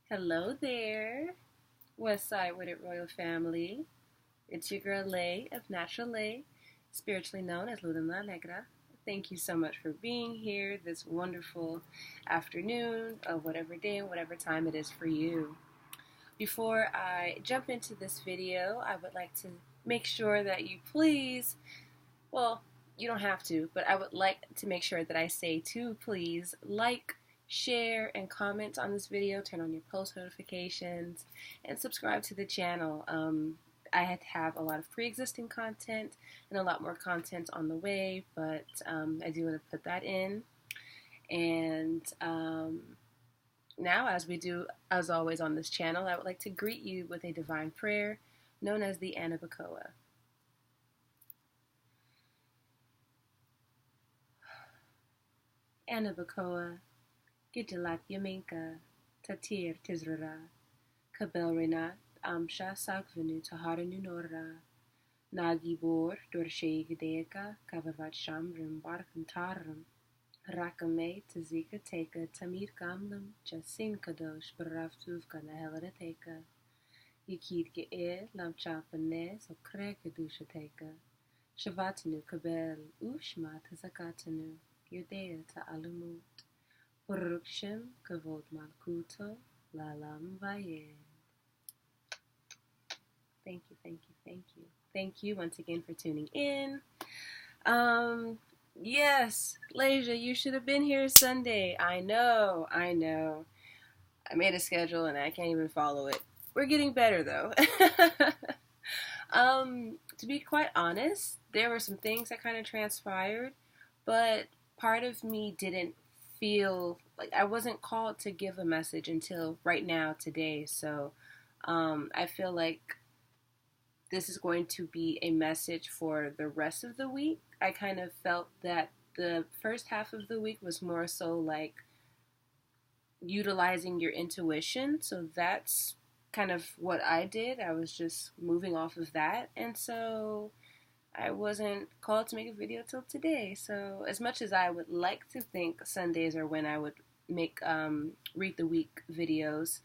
Hello there, Westside with it Royal Family. It's your girl Lay of Natural Lay, spiritually known as Luna Negra. Thank you so much for being here this wonderful afternoon of whatever day and whatever time it is for you. Before I jump into this video, I would like to make sure that you please, well, you don't have to, but I would like to make sure that I say to please like, share, and comment on this video, turn on your post notifications, and subscribe to the channel. I have a lot of pre-existing content and a lot more content on the way, but I do want to put that in. And now, as we do, as always on this channel, I would like to greet you with a divine prayer known as the Anabacoa. Anabacoa, Gijalat Yaminka, Tatir Tizrara, Kabel Renat, Amsha Sagvenu Taharanu Nora, Nagibor, Dorshe Gideka, Kavavat Shamrim, Barkantaram, Rakame, Tazika Teka, Tamir Gamlam, Jasin Kadosh, Baraftuvka Nahelanateka, Yikid Ge'er, Lamchapane, so Krekadusha Teka, Shavatanu Kabel, Ushma Tazakatanu, Yudea Ta'alumut. Urukshim Kavod Malkuto Lalam Vayed. Thank you, thank you, thank you. Thank you once again for tuning in. Yes, Malaysia, you should have been here Sunday. I know. I made a schedule and I can't even follow it. We're getting better though. To be quite honest, there were some things that kind of transpired, but part of me didn't feel like I wasn't called to give a message until right now today. So I feel like this is going to be a message for the rest of the week. I kind of felt that the first half of the week was more so like utilizing your intuition. So that's kind of what I did. I was just moving off of that. And so I wasn't called to make a video till today. So as much as I would like to think Sundays are when I would make read the week videos,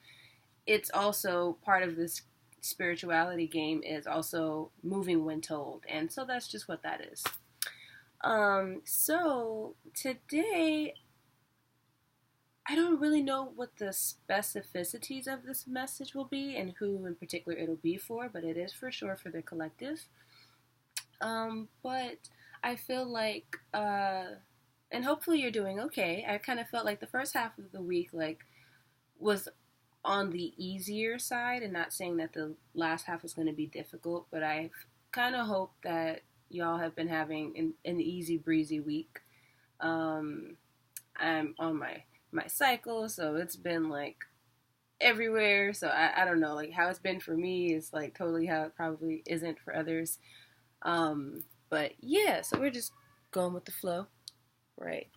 it's also part of this spirituality game is also moving when told. And so that's just what that is. So today, I don't really know what the specificities of this message will be and who in particular it'll be for, but it is for sure for the collective. But I feel like, and hopefully you're doing okay. I kind of felt like the first half of the week, was on the easier side, and not saying that the last half is going to be difficult, but I kind of hope that y'all have been having an easy breezy week. I'm on my cycle, so it's been everywhere. So I don't know, how it's been for me is totally how it probably isn't for others. But yeah, so we're just going with the flow, right?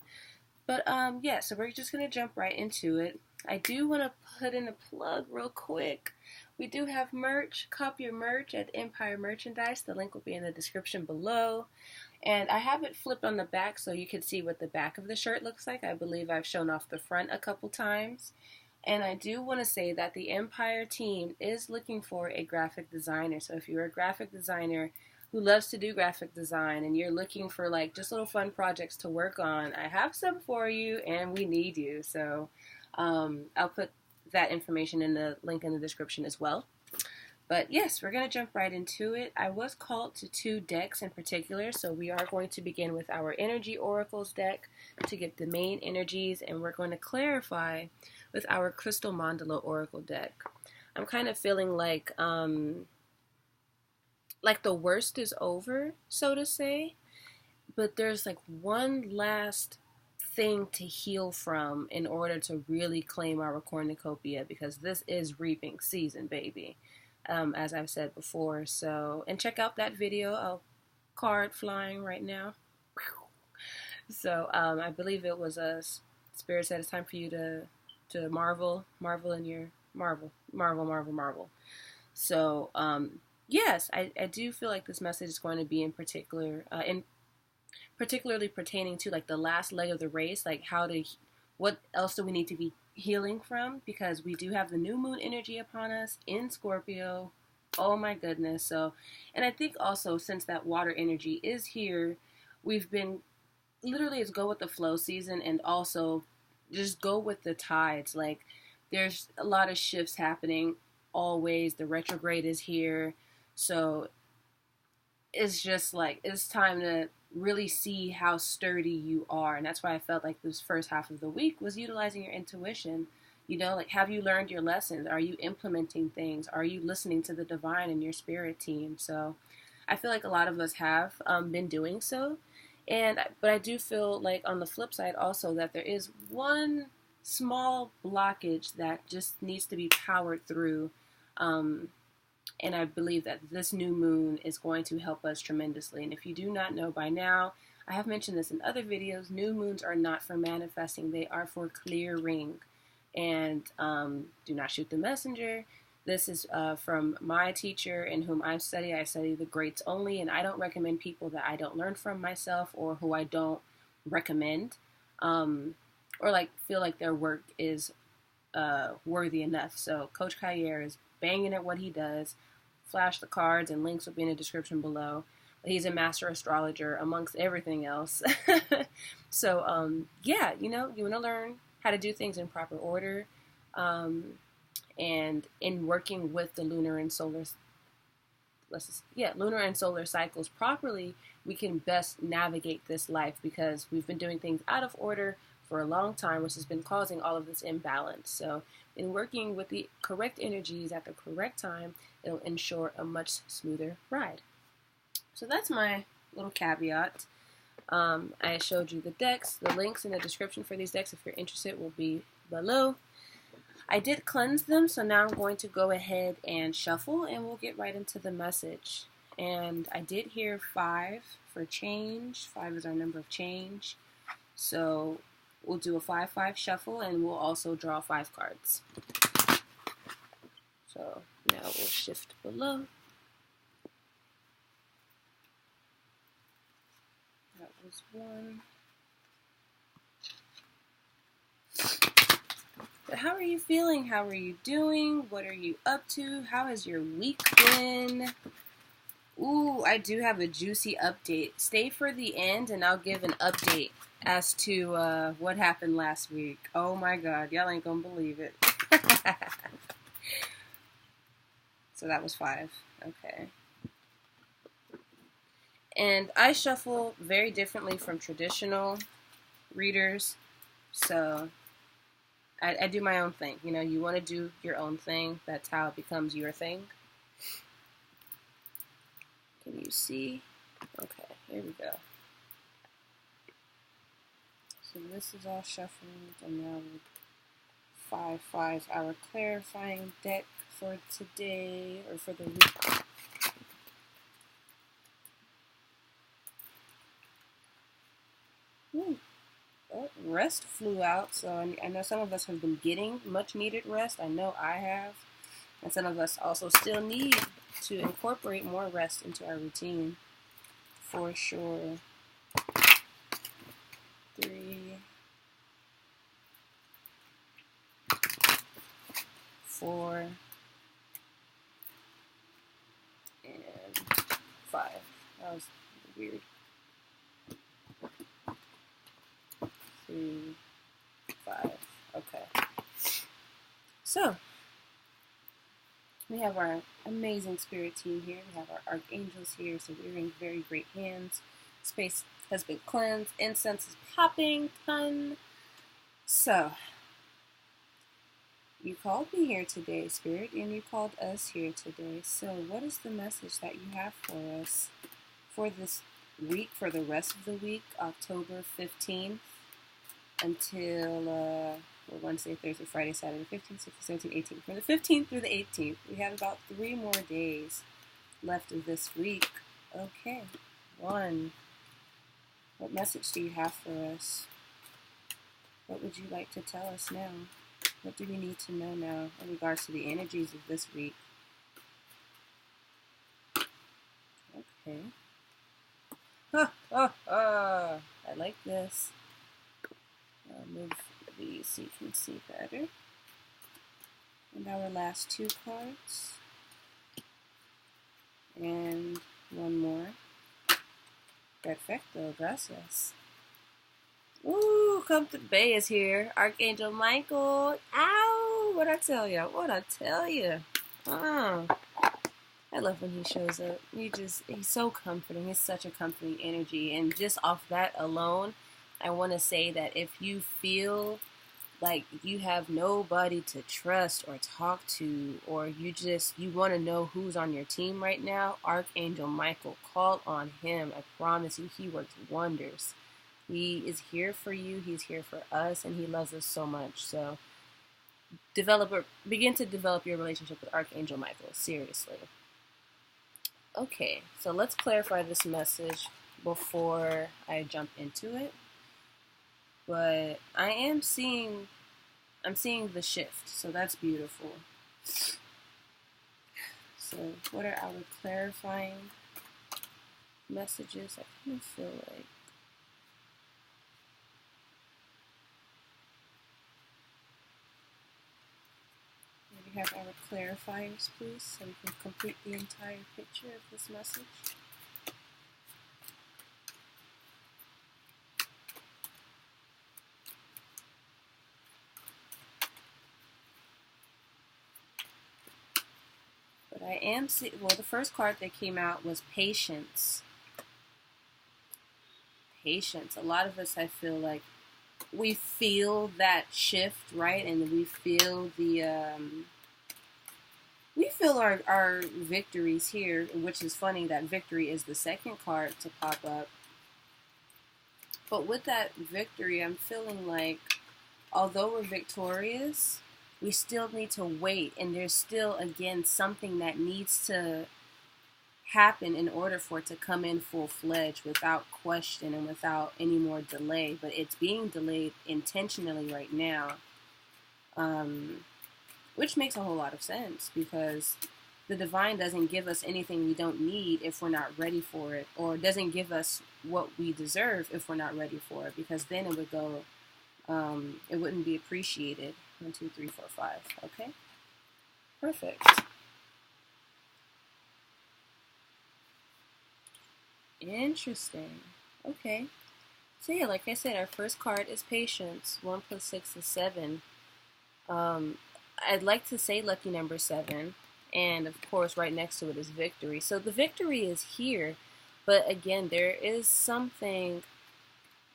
But yeah, so we're just gonna jump right into it. I do want to put in a plug real quick. We do have merch. Cop your merch at MPire Merchandise. The link will be in the description below. And I have it flipped on the back so you can see what the back of the shirt looks like. I believe I've shown off the front a couple times. And I do want to say that the MPire team is looking for a graphic designer. So if you're a graphic designer who loves to do graphic design and you're looking for just little fun projects to work on, I have some for you and we need you. So I'll put that information in the link in the description as well. But yes, we're going to jump right into it. I was called to 2 decks in particular, so we are going to begin with our Energy Oracles deck to get the main energies, and we're going to clarify with our Crystal Mandala Oracle deck. I'm kind of feeling like the worst is over, so to say, but there's one last thing to heal from in order to really claim our cornucopia, because this is reaping season, baby. As I've said before. So, and check out that video. A card flying right now. So, I believe it was Spirit said it's time for you to marvel in your marvel. So, yes, I do feel like this message is going to be in particularly pertaining to the last leg of the race, how to what else do we need to be healing from? Because we do have the new moon energy upon us in Scorpio. Oh my goodness. So, and I think also since that water energy is here, we've been literally, it's go with the flow season, and also just go with the tides. Like, there's a lot of shifts happening always. The retrograde is here. So it's just like, it's time to really see how sturdy you are. And that's why I felt like this first half of the week was utilizing your intuition. You know, like, have you learned your lessons? Are you implementing things? Are you listening to the divine in your spirit team? So I feel like a lot of us have been doing so. But I do feel like on the flip side also that there is one small blockage that just needs to be powered through. And I believe that this new moon is going to help us tremendously. And if you do not know by now, I have mentioned this in other videos, new moons are not for manifesting. They are for clearing. And do not shoot the messenger. This is from my teacher in whom I study. I study the greats only, and I don't recommend people that I don't learn from myself or who I don't recommend or like feel like their work is worthy enough. So Coach KHAYR is banging at what he does. Flash the cards, and links will be in the description below. But he's a master astrologer amongst everything else. So yeah, you know, you want to learn how to do things in proper order. And in working with the lunar and solar cycles properly, we can best navigate this life, because we've been doing things out of order for a long time, which has been causing all of this imbalance. So in working with the correct energies at the correct time, it'll ensure a much smoother ride. So that's my little caveat. I showed you the decks. The links in the description for these decks, if you're interested, will be below. I did cleanse them, so now I'm going to go ahead and shuffle, and we'll get right into the message. And I did hear 5 for change. 5 is our number of change. So we'll do a 5-5 shuffle, and we'll also draw 5 cards. So now we'll shift below. That was 1. But how are you feeling? How are you doing? What are you up to? How has your week been? Ooh, I do have a juicy update. Stay for the end, and I'll give an update as to what happened last week. Oh my God, y'all ain't gonna believe it. So that was 5. Okay. And I shuffle very differently from traditional readers. So I do my own thing. You know, you want to do your own thing. That's how it becomes your thing. Can you see? Okay, here we go. So this is all shuffled, and now 5-5, our clarifying deck for today, or for the week. Ooh. Oh, rest flew out, so I know some of us have been getting much needed rest. I know I have. And some of us also still need to incorporate more rest into our routine, for sure. 3, 4, and 5. That was weird. 3, 5. Okay. So we have our amazing spirit team here. We have our archangels here, so we're in very great hands. Space has been cleansed. Incense is popping. Ton. So you called me here today, Spirit, and you called us here today. So what is the message that you have for us for this week, for the rest of the week, October 15th until Wednesday, Thursday, Friday, Saturday, 15th, 16th, 17th, 18th. From the 15th through the 18th, we have about 3 more days left of this week. Okay. 1. What message do you have for us? What would you like to tell us now? What do we need to know now in regards to the energies of this week? Okay. I like this. I'll move these so you can see better. And our last two cards. And one more. Perfecto, gracias. Ooh, come to Bay is here. Archangel Michael. Ow! What'd I tell you? What'd I tell you? I love when he shows up. He's so comforting. He's such a comforting energy. And just off that alone, I want to say that if you feel like you have nobody to trust or talk to, or you want to know who's on your team right now, Archangel Michael, call on him. I promise you, he works wonders. He is here for you. He's here for us, and he loves us so much. So begin to develop your relationship with Archangel Michael. Seriously. Okay, so let's clarify this message before I jump into it. But I'm seeing the shift, so that's beautiful. So what are our clarifying messages? I kind of feel like maybe have our clarifiers, please, so we can complete the entire picture of this message. The first card that came out was patience. Patience. A lot of us, I feel like, we feel that shift, right? And we feel our victories here, which is funny that victory is the second card to pop up. But with that victory, I'm feeling like, although we're victorious, we still need to wait, and there's still, again, something that needs to happen in order for it to come in full-fledged without question and without any more delay. But it's being delayed intentionally right now, which makes a whole lot of sense, because the divine doesn't give us anything we don't need if we're not ready for it, or doesn't give us what we deserve if we're not ready for it, because then it would go, it wouldn't be appreciated. 1, 2, 3, 4, 5. Okay? Perfect. Interesting. Okay. So yeah, like I said, our first card is patience. 1 + 6 is 7. I'd like to say lucky number 7. And of course, right next to it is victory. So the victory is here. But again, there is something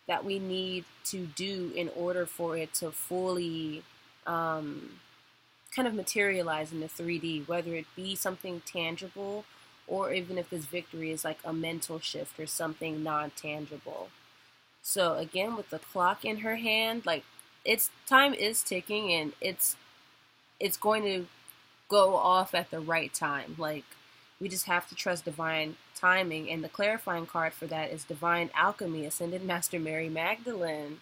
that we need to do in order for it to fully kind of materialize in the 3D, whether it be something tangible or even if this victory is like a mental shift or something non-tangible. So again, with the clock in her hand, like, its time is ticking, and it's going to go off at the right time. Like, we just have to trust divine timing, and the clarifying card for that is Divine Alchemy, Ascended Master Mary Magdalene.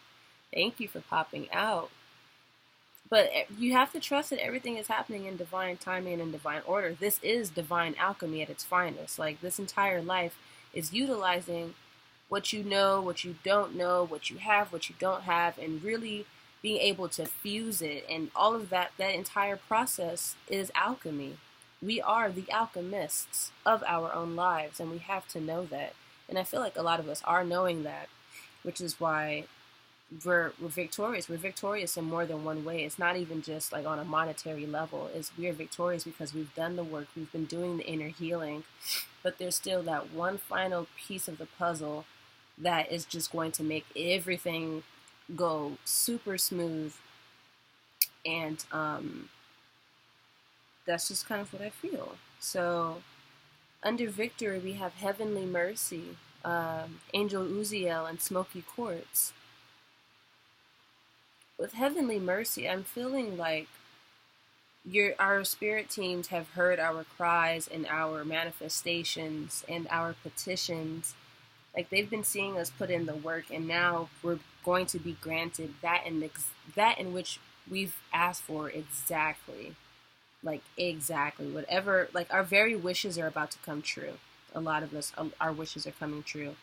Thank you for popping out. But you have to trust that everything is happening in divine timing and in divine order. This is divine alchemy at its finest. Like, this entire life is utilizing what you know, what you don't know, what you have, what you don't have, and really being able to fuse it. And all of that entire process is alchemy. We are the alchemists of our own lives, and we have to know that. And I feel like a lot of us are knowing that, which is why we're victorious. We're victorious in more than one way. It's not even just like on a monetary level. We're victorious because we've done the work. We've been doing the inner healing. But there's still that one final piece of the puzzle that is just going to make everything go super smooth. And that's just kind of what I feel. So under victory, we have Heavenly Mercy, Angel Uziel, and Smoky Quartz. With Heavenly Mercy, I'm feeling like our spirit teams have heard our cries and our manifestations and our petitions. Like, they've been seeing us put in the work, and now we're going to be granted that in which we've asked for exactly. Like, exactly. Whatever, like, our very wishes are about to come true. A lot of us, our wishes are coming true.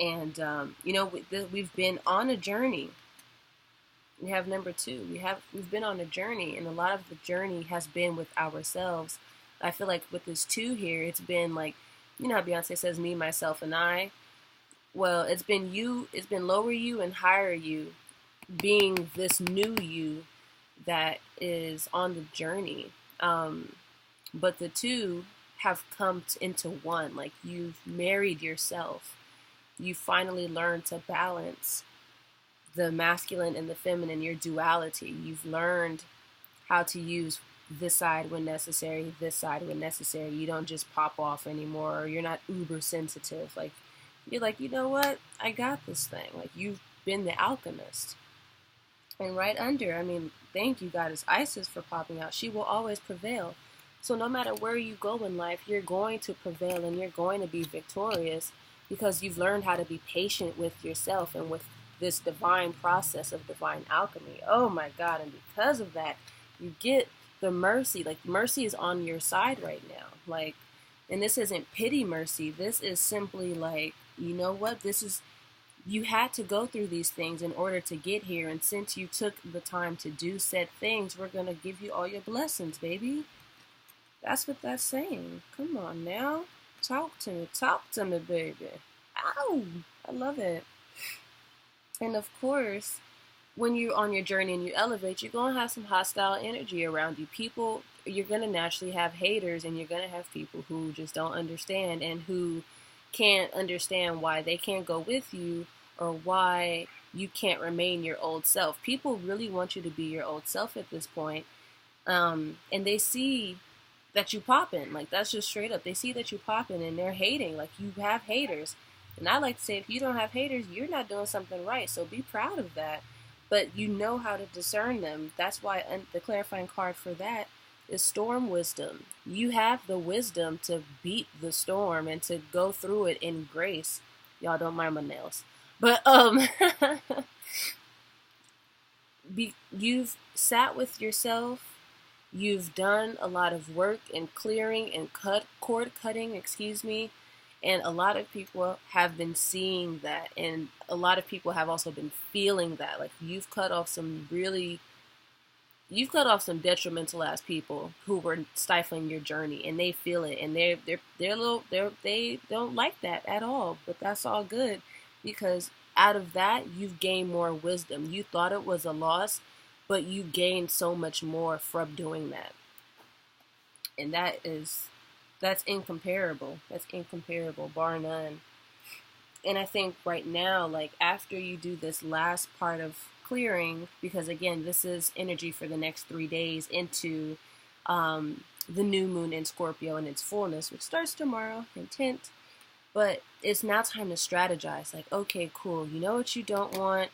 And we've been on a journey. We have number 2. We've been on a journey, and a lot of the journey has been with ourselves. I feel like with this 2 here, it's been like, how Beyonce says, me, myself, and I. Well, it's been you, it's been lower you and higher you being this new you that is on the journey. But the 2 have come into one. Like, you've married yourself. You finally learned to balance the masculine and the feminine, your duality. You've learned how to use this side when necessary, this side when necessary. You don't just pop off anymore, or you're not uber sensitive. Like, you're like, you know what? I got this thing. Like, you've been the alchemist. And right under, thank you, Goddess Isis, for popping out. She will always prevail. So no matter where you go in life, you're going to prevail and you're going to be victorious because you've learned how to be patient with yourself and with this divine process of divine alchemy. Oh my God. And because of that, you get the mercy. Like, mercy is on your side right now. Like, and this isn't pity mercy. This is simply like, you know what? You had to go through these things in order to get here. And since you took the time to do said things, we're going to give you all your blessings, baby. That's what that's saying. Come on now. Talk to me, baby. Ow! I love it. And of course, when you're on your journey and you elevate, you're going to have some hostile energy around you. People, you're going to naturally have haters, and you're going to have people who just don't understand and who can't understand why they can't go with you or why you can't remain your old self. People really want you to be your old self at this point. And they see that you popping. Like, that's just straight up. They see that you popping and they're hating. Like, you have haters. And I like to say, if you don't have haters, you're not doing something right. So be proud of that. But you know how to discern them. That's why the clarifying card for that is storm wisdom. You have the wisdom to beat the storm and to go through it in grace. Y'all don't mind my nails. But you've sat with yourself. You've done a lot of work and clearing and cord cutting, and a lot of people have been seeing that, and a lot of people have also been feeling that. Like, you've cut off some detrimental ass people who were stifling your journey, and they feel it, and they don't like that at all. But that's all good, because out of that you've gained more wisdom. You thought it was a loss, but you gained so much more from doing that, and that's incomparable. That's incomparable, bar none. And I think right now, like, after you do this last part of clearing, because again, this is energy for the next 3 days into the new moon in Scorpio and its fullness, which starts tomorrow, intent. But it's now time to strategize. Like, okay, cool. You know what you don't want.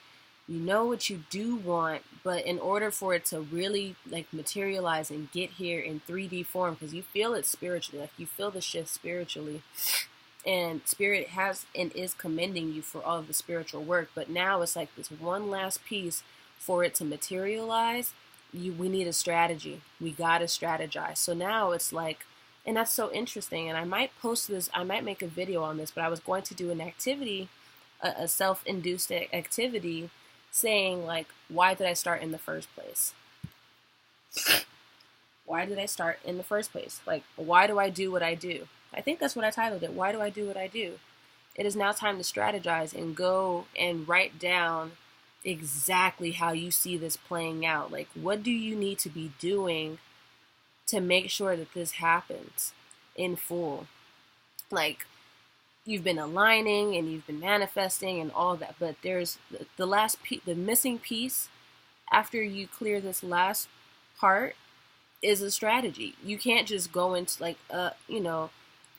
You know what you do want. But in order for it to really, like, materialize and get here in 3D form, because you feel it spiritually, like, you feel the shift spiritually. And Spirit has and is commending you for all of the spiritual work. But now it's like this one last piece for it to materialize. We need a strategy. We got to strategize. So now it's like, and that's so interesting. And I might post this, I might make a video on this, but I was going to do an activity, a self-induced activity, saying, like, why did I start in the first place? Why did I start in the first place? Like, why do I do what I do? I think that's what I titled it. Why do I do what I do? It is now time to strategize and go and write down exactly how you see this playing out. Like, what do you need to be doing to make sure that this happens in full? Like, you've been aligning and you've been manifesting and all that, but there's the last piece, the missing piece after you clear this last part is a strategy. You can't just go into, like,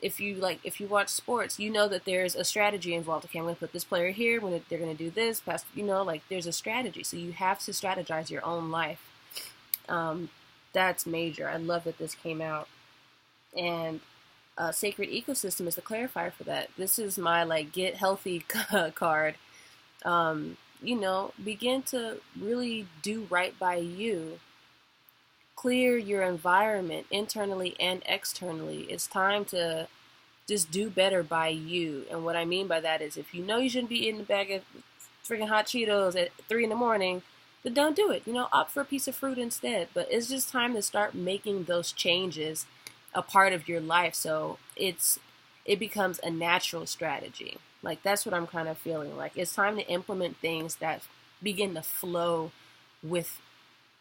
if you watch sports, you know that there's a strategy involved. Okay, I'm going to put this player here when they're going to do this, like, there's a strategy. So you have to strategize your own life. That's major. I love that this came out. And Sacred Ecosystem is the clarifier for that. This is my, like, get healthy card. Begin to really do right by you. Clear your environment internally and externally. It's time to just do better by you. And what I mean by that is, if you know you shouldn't be eating a bag of freaking hot Cheetos at 3 in the morning, then don't do it. Opt for a piece of fruit instead. But it's just time to start making those changes a part of your life, so it becomes a natural strategy. Like, that's what I'm kind of feeling like. It's time to implement things that begin to flow with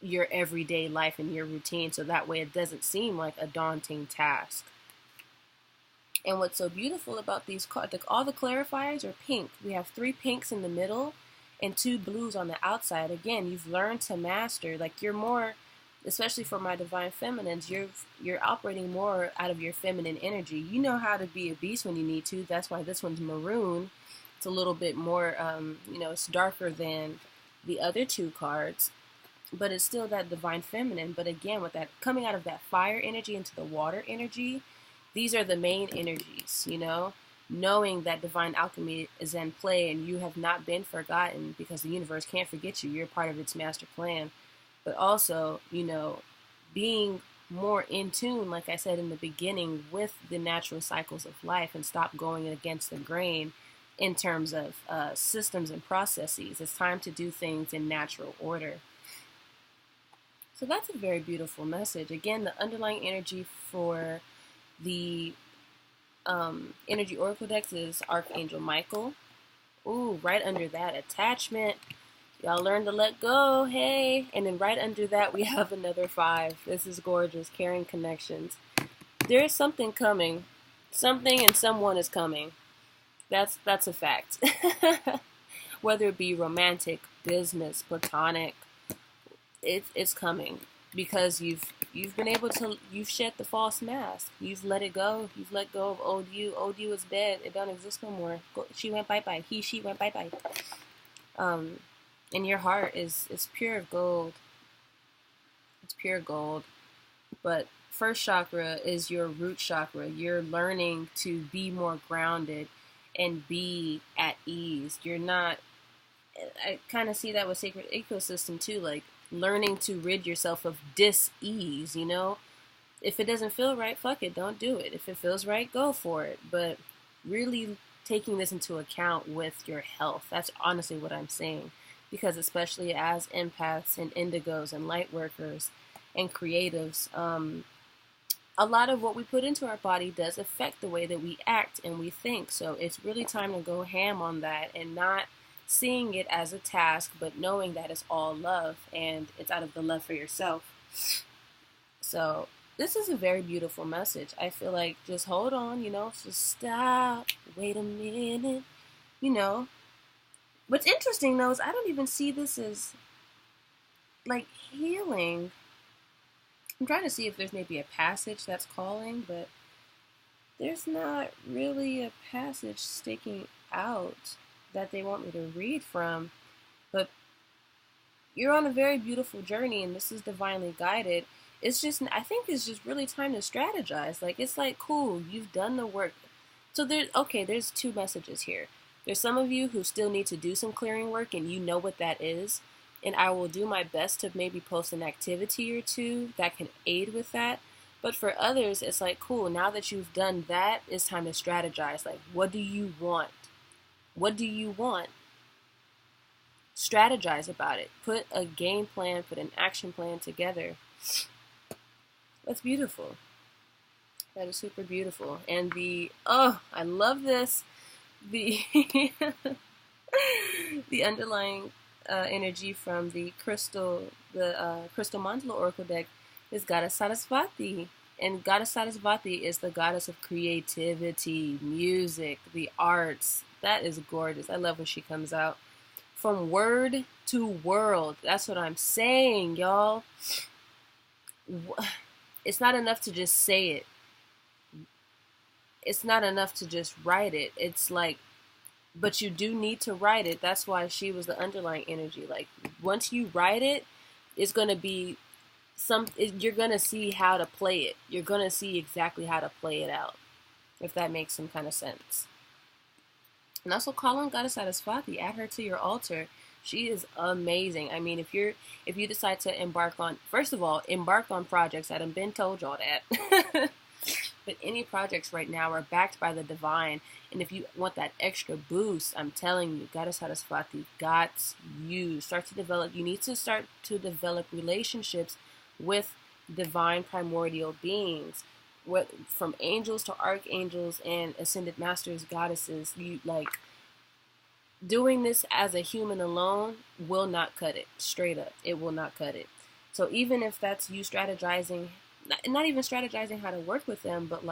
your everyday life and your routine, so that way it doesn't seem like a daunting task. And what's so beautiful about these cards, all the clarifiers are pink. We have 3 pinks in the middle and 2 blues on the outside. Again, you've learned to master, like, you're more, especially for my divine feminines, you're operating more out of your feminine energy. You know how to be a beast when you need to. That's why this one's maroon. It's a little bit more, it's darker than the other 2 cards, but it's still that divine feminine. But again, with that coming out of that fire energy into the water energy, these are the main energies, knowing that divine alchemy is in play and you have not been forgotten, because the universe can't forget you. You're part of its master plan. But also, being more in tune, like I said in the beginning, with the natural cycles of life, and stop going against the grain in terms of systems and processes. It's time to do things in natural order. So that's a very beautiful message. Again, the underlying energy for the energy oracle decks is Archangel Michael. Ooh, right under that, attachment. Y'all learn to let go, hey. And then right under that, we have another 5. This is gorgeous, carrying connections. There is something coming. Something and someone is coming. That's a fact. Whether it be romantic, business, platonic, it's coming. Because you've been able to, you've shed the false mask. You've let it go. You've let go of old you. Old you is dead. It don't exist no more. She went bye-bye. She went bye-bye. And your heart is pure of gold. It's pure gold. But first chakra is your root chakra. You're learning to be more grounded and be at ease. You're not, I kind of see that with sacred ecosystem too, like learning to rid yourself of dis-ease, If it doesn't feel right, fuck it, don't do it. If it feels right, go for it. But really taking this into account with your health. That's honestly what I'm saying. Because especially as empaths and indigos and light workers and creatives, a lot of what we put into our body does affect the way that we act and we think. So it's really time to go ham on that and not seeing it as a task, but knowing that it's all love and it's out of the love for yourself. So this is a very beautiful message. I feel like just hold on, just stop, wait a minute, What's interesting, though, is I don't even see this as, like, healing. I'm trying to see if there's maybe a passage that's calling, but there's not really a passage sticking out that they want me to read from. But you're on a very beautiful journey, and this is divinely guided. It's just, I think it's just really time to strategize. Like, it's like, cool, you've done the work. So there's 2 messages here. There's some of you who still need to do some clearing work, and you know what that is. And I will do my best to maybe post an activity or 2 that can aid with that. But for others, it's like, cool, now that you've done that, it's time to strategize. Like, what do you want? What do you want? Strategize about it. Put a game plan, put an action plan together. That's beautiful. That is super beautiful. And I love this. The underlying energy from the crystal mandala oracle deck is Goddess Sarasvati, and Goddess Sarasvati is the goddess of creativity, music, the arts. That is gorgeous. I love when she comes out. From word to world. That's what I'm saying, y'all. It's not enough to just say it. It's not enough to just write it. It's like, but you do need to write it. That's why she was the underlying energy. Like, once you write it, it's going to be you're going to see how to play it. You're going to see exactly how to play it out, if that makes some kind of sense. And also call on Goddess Sarasvati. Add her to your altar. She is amazing. I mean, if you decide to embark on projects, I done been told y'all that. But any projects right now are backed by the divine. And if you want that extra boost, I'm telling you, Goddess Saraswati got you. You need to start to develop relationships with divine primordial beings. From angels to archangels and ascended masters, goddesses. You doing this as a human alone will not cut it. Straight up, it will not cut it. So even if that's you strategizing, not even strategizing how to work with them, but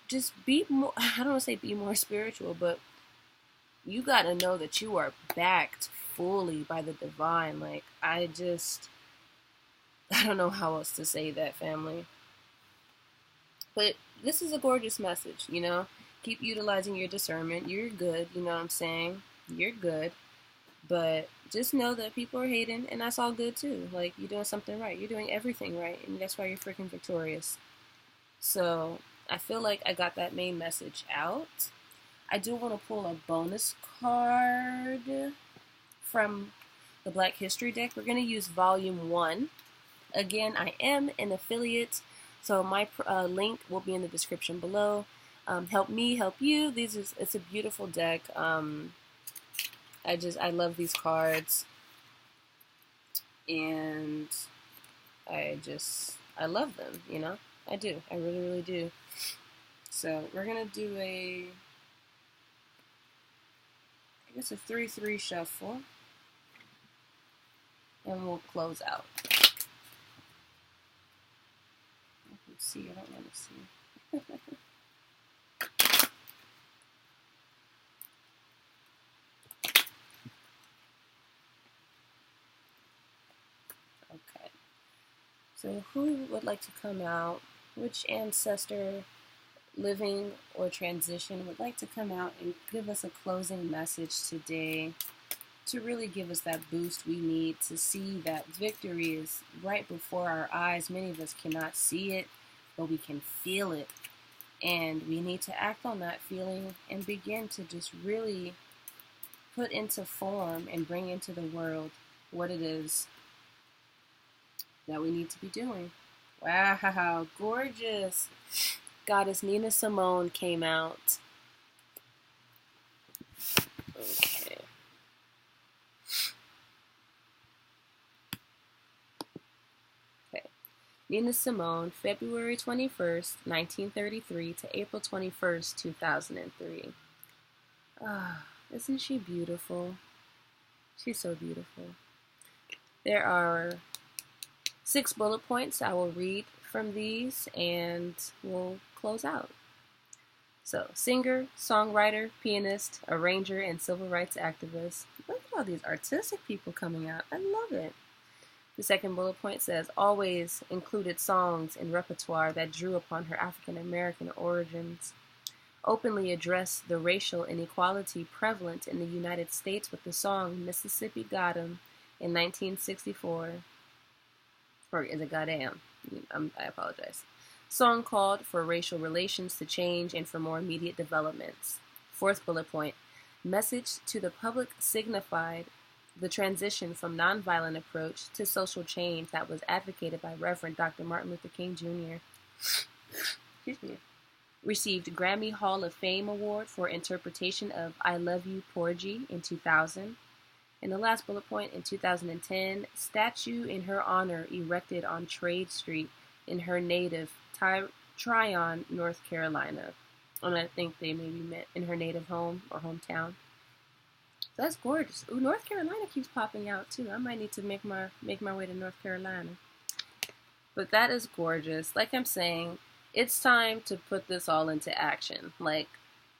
just be more, I don't want to say be more spiritual, but you got to know that you are backed fully by the divine. I don't know how else to say that, family. But this is a gorgeous message, Keep utilizing your discernment. You're good, you know what I'm saying? You're good. But just know that people are hating, and that's all good too. You're doing something right. You're doing everything right, and that's why you're freaking victorious. So I feel like I got that main message out. I do want to pull a bonus card from the Black History deck. We're going to use Volume 1. Again, I am an affiliate, so my link will be in the description below. Help me, help you. It's a beautiful deck. I love these cards, and I love them, I do. I really, really do. So we're going to do a 3-3 shuffle, and we'll close out. Let's see, I don't want to see. Okay. So who would like to come out? Which ancestor, living or transition, would like to come out and give us a closing message today to really give us that boost we need to see that victory is right before our eyes? Many of us cannot see it, but we can feel it. And we need to act on that feeling and begin to just really put into form and bring into the world what it is that we need to be doing. Wow, gorgeous. Goddess Nina Simone came out. Okay. Nina Simone, February 21st, 1933 to April 21st, 2003. Ah, isn't she beautiful? She's so beautiful. There are 6 bullet points. I will read from these and we'll close out. So, singer, songwriter, pianist, arranger, and civil rights activist. Look at all these artistic people coming out. I love it. The second bullet point says, always included songs in repertoire that drew upon her African-American origins. Openly addressed the racial inequality prevalent in the United States with the song Mississippi Goddam in 1964. Or is it Goddam? I apologize. Song called for racial relations to change and for more immediate developments. Fourth bullet point, message to the public signified the transition from nonviolent approach to social change that was advocated by Reverend Dr. Martin Luther King Jr. Excuse me. Received Grammy Hall of Fame Award for interpretation of I Love You, Porgy in 2000. And the last bullet point, in 2010, statue in her honor erected on Trade Street in her native Tryon, North Carolina. And I think they maybe met in her native home or hometown. That's gorgeous. Ooh, North Carolina keeps popping out too. I might need to make my way to North Carolina. But that is gorgeous. Like I'm saying, it's time to put this all into action.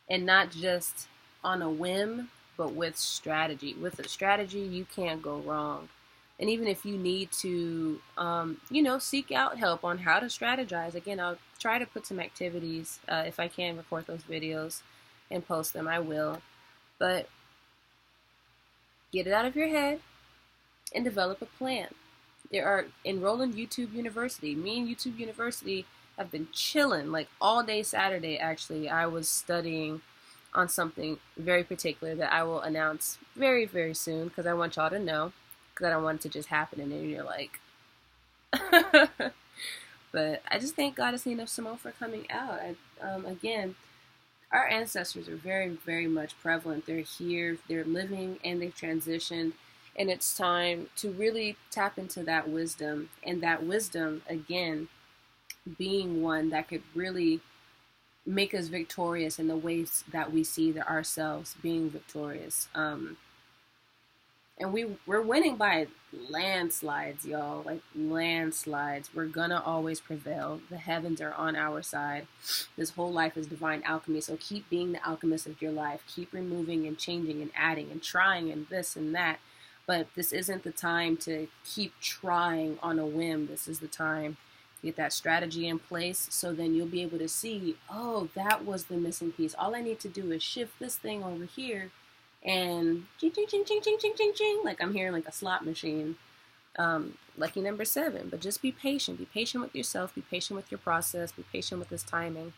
And not just on a whim, but with strategy. With a strategy, you can't go wrong. And even if you need to, seek out help on how to strategize. Again, I'll try to put some activities, if I can record those videos and post them, I will. But get it out of your head and develop a plan. Enroll in YouTube University. Me and YouTube University have been chilling all day Saturday. Actually, I was studying on something very particular that I will announce very, very soon because I want y'all to know, because I don't want it to just happen and then you're like, but But I just thank Goddess Nina Simone for coming out. Again, our ancestors are very, very much prevalent. They're here, they're living, and they've transitioned. And it's time to really tap into that wisdom. And that wisdom, again, being one that could really make us victorious in the ways that we see ourselves being victorious. And we're winning by landslides, y'all. Like landslides. We're gonna always prevail. The heavens are on our side. This whole life is divine alchemy. So keep being the alchemist of your life. Keep removing and changing and adding and trying and this and that. But this isn't the time to keep trying on a whim. This is the time to get that strategy in place. So then you'll be able to see, oh, that was the missing piece. All I need to do is shift this thing over here. And ching, ching, ching, ching, ching, ching, ching, ching, like I'm hearing like a slot machine. Lucky number 7, but just be patient. Be patient with yourself. Be patient with your process. Be patient with this timing.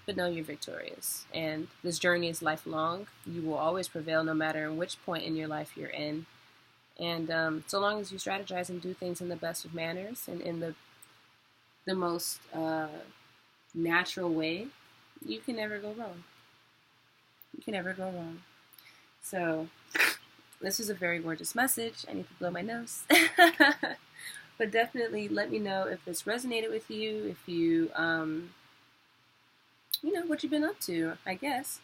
But know you're victorious. And this journey is lifelong. You will always prevail no matter in which point in your life you're in. And so long as you strategize and do things in the best of manners and in the most natural way, you can never go wrong. You can never go wrong. So, this is a very gorgeous message. I need to blow my nose. But definitely let me know if this resonated with you, if you, what you've been up to, I guess.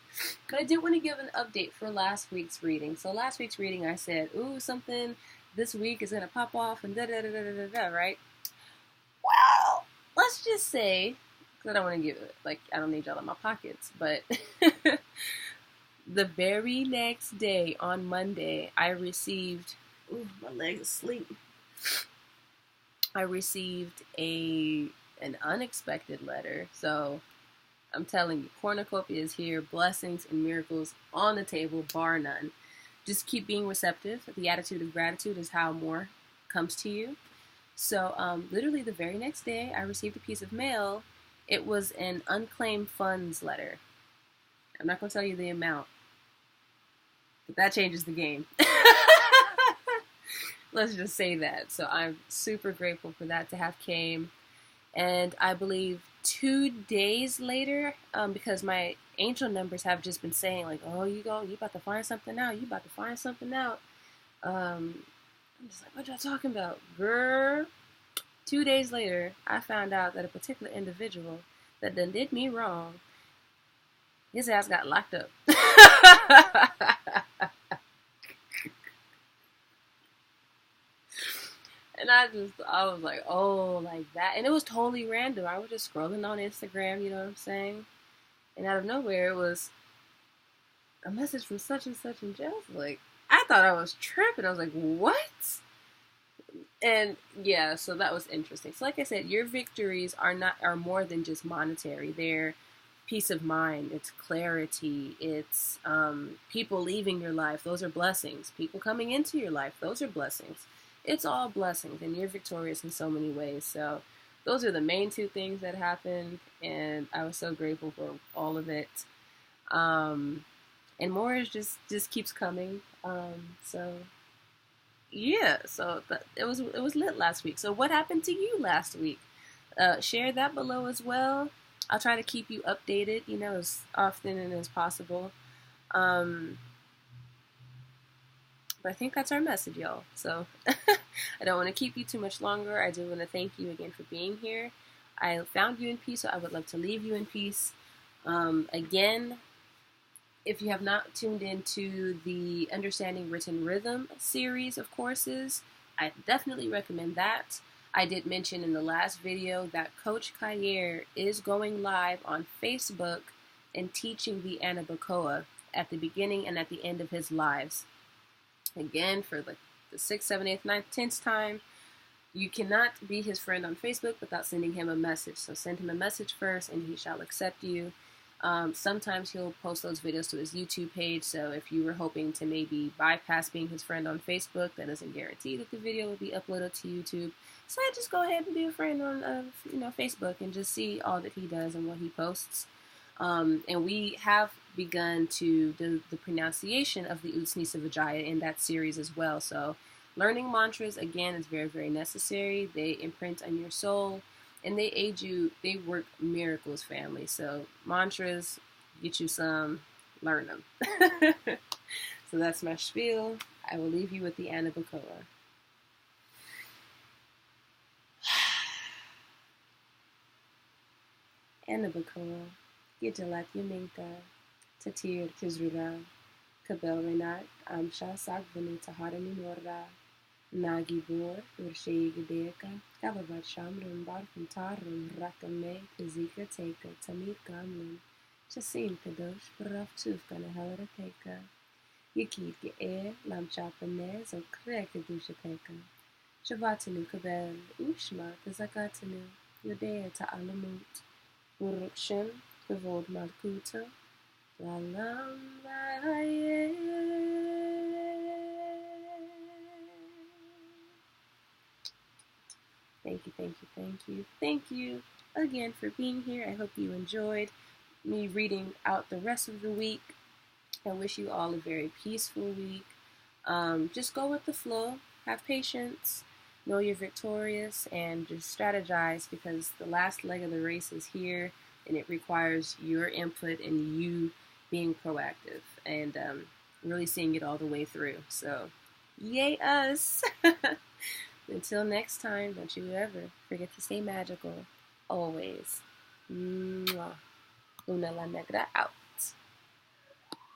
But I did want to give an update for last week's reading. So last week's reading, I said, ooh, something this week is going to pop off and da-da-da-da-da-da, right? Well, let's just say, because I don't want to give it, I don't need y'all in my pockets, but... The very next day, on Monday, I received, my leg is asleep. I received an unexpected letter. So I'm telling you, cornucopia is here. Blessings and miracles on the table, bar none. Just keep being receptive. The attitude of gratitude is how more comes to you. So literally the very next day, I received a piece of mail. It was an unclaimed funds letter. I'm not going to tell you the amount, but that changes the game. Let's just say that. So I'm super grateful for that to have came. And I believe 2 days later, because my angel numbers have just been saying like, oh, you about to find something out. You about to find something out. I'm just like, what y'all talking about? Girl. 2 days later, I found out that a particular individual that done did me wrong, his ass got locked up. And I was like, oh, like that. And it was totally random. I was just scrolling on Instagram, you know what I'm saying? And out of nowhere, it was a message from such and such and Jeff. Like, I thought I was tripping. I was like, what? And yeah, so that was interesting. So like I said, your victories are more than just monetary. They're peace of mind, it's clarity, it's people leaving your life, those are blessings. People coming into your life, those are blessings. It's all blessings, and you're victorious in so many ways. So those are the main 2 things that happened, and I was so grateful for all of it. And more is just keeps coming. So yeah, so it was lit last week. So what happened to you last week? Share that below as well. I'll try to keep you updated, as often and as possible. But I think that's our message, y'all. So I don't want to keep you too much longer. I do want to thank you again for being here. I found you in peace, so I would love to leave you in peace. Again, if you have not tuned into the Understanding Written Rhythm series of courses, I definitely recommend that. I did mention in the last video that Coach KHAYR is going live on Facebook and teaching the Anabacoa at the beginning and at the end of his lives. Again, for the 6th, 7th, 8th, 9th, 10th time, you cannot be his friend on Facebook without sending him a message. So send him a message first and he shall accept you. Sometimes he'll post those videos to his YouTube page, so if you were hoping to maybe bypass being his friend on Facebook, that doesn't guarantee that the video will be uploaded to YouTube. So I just go ahead and be a friend on Facebook and just see all that he does and what he posts. And we have begun to do the pronunciation of the Utsnisa Vijaya in that series as well. So learning mantras, again, is very, very necessary. They imprint on your soul. And they aid you, they work miracles, family. So mantras, get you some, learn them. So that's my spiel. I will leave you with the Anabacoa. Anabacoa, Gijalat Yaminka, Tatir Kizrura, Kabel Renat, Amsha Sagvani Taharani Norra, Nagibor, Urshay Gideka, Galavat Shamrun, Barfum Tarun, Rakame, Kazika Teka, Tamir Gamlin, Chasin Kadosh, Baraf Tufkana Helera Teka, Yakid Ge'er, Lamchapanez, or Krekadusha Teka, Shavatanu Kabel, Ushma, Kazakatanu, Yodea Ta'alamut, Urupshin, Kavod Malkuta, Lalam Vaye. Thank you, thank you, thank you. Thank you again for being here. I hope you enjoyed me reading out the rest of the week. I wish you all a very peaceful week. Just go with the flow. Have patience. Know you're victorious. And just strategize, because the last leg of the race is here. And it requires your input and you being proactive. And really seeing it all the way through. So, yay us! Until next time, don't you ever forget to stay magical. Always. Mwah. Una la Negra out.